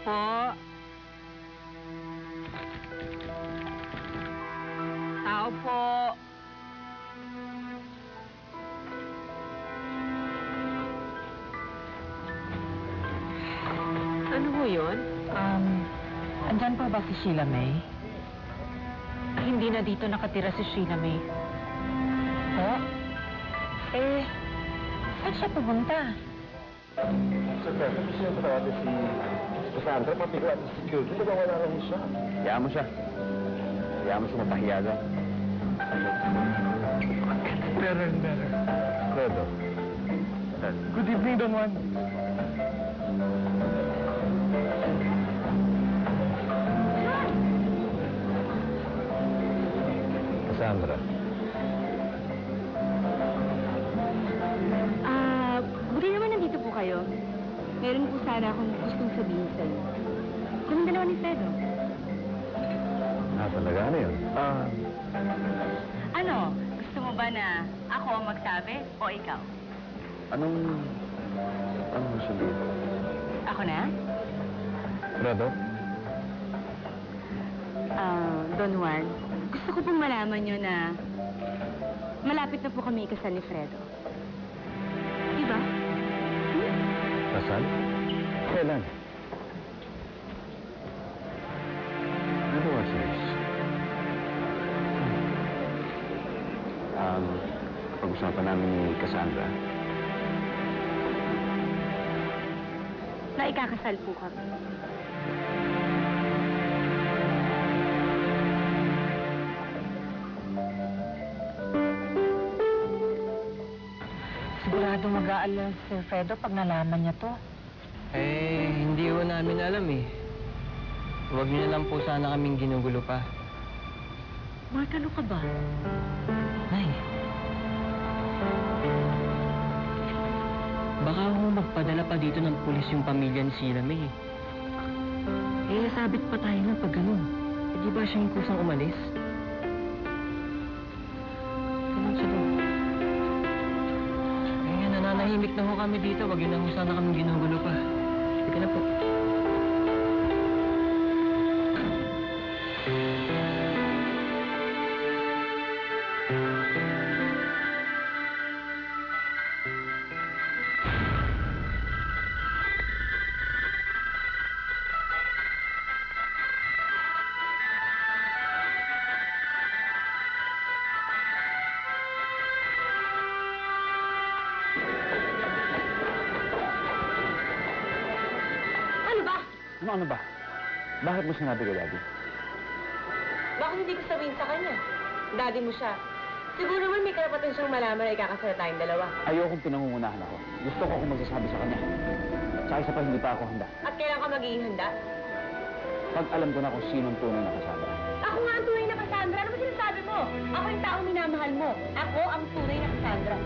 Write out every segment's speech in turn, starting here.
po. Tao po. Ano ho yun? Andyan po ba si Sheila May? Hindi na dito nakatira si Sheila May. Po? Saan siya pumunta? Sir, kung siya patawagin si Cassandra, pati ko at si security, wala lang siya. Hayaan mo siya. Hayaan mo siya mapahiya lang. Better and better. Fredo. Good evening, Don Juan. Cassandra. Buti naman nandito po kayo. Meron po sana akong gustong sabihin sa'yo. Kami dalawa ni Fredo. Talaga? Ano yun? Ano? Gusto mo ba na ako ang magsabi o ikaw? Anong sabihin? Ako na? Fredo? Don Juan, gusto ko pong malaman nyo na malapit na po kami ikasal ni Fredo. Diba? Kasal? Kailan? Ano ba, sis? Pag-usapan namin ni Cassandra. Na ikakasal po kami. Sigurado mag-aalala si Fredo pag nalaman niya to. Hindi ho namin alam eh. Huwag niyo na lang po sana kaming ginugulo pa. Mark, ano ka ba? Nay. Baka ho magpadala pa dito ng pulis yung pamilya ni Sheila May. Sabit pa tayo na pag ganun. Di ba siya yung kusang umalis? Ganun siya doon. Nananahimik na ho kami dito. Huwag yun na ho sana kaming ginugulo pa. Sige na po. Ano ba? Bakit mo sinabi kay Daddy? Bakit hindi ko sabihin sa kanya? Daddy mo siya. Siguro naman may karapatan siyang malaman na ikakasal tayong dalawa. Ayokong pinangungunahan ako. Gusto ko akong magsasabi sa kanya. Sa isa pa, hindi pa ako handa. At kailan ka magiging handa? Pag alam ko na kung sino ang tunay na Cassandra. Ako nga ang tunay na Cassandra. Ano ba sinasabi mo? Ako yung taong minamahal mo. Ako ang tunay na Cassandra.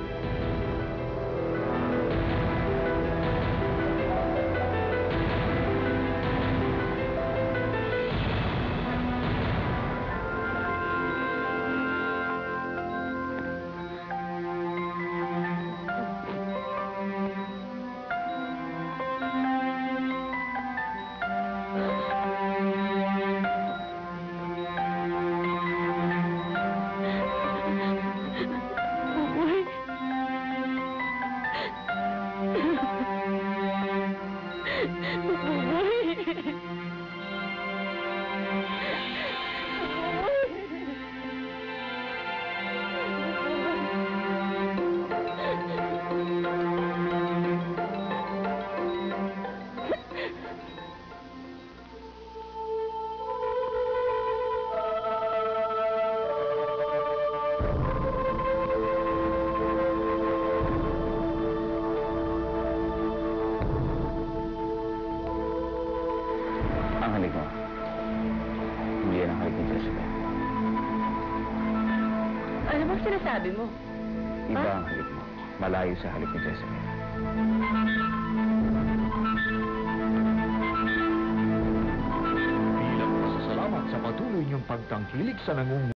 Ang halik mo. Hindi yan ang halik ni Jessica. Ano bang sinasabi mo? Iba ang halik mo. Malayo sa halik ni Jessica. Bilang pasasalamat sa patuloy niyong pagtangkilik sa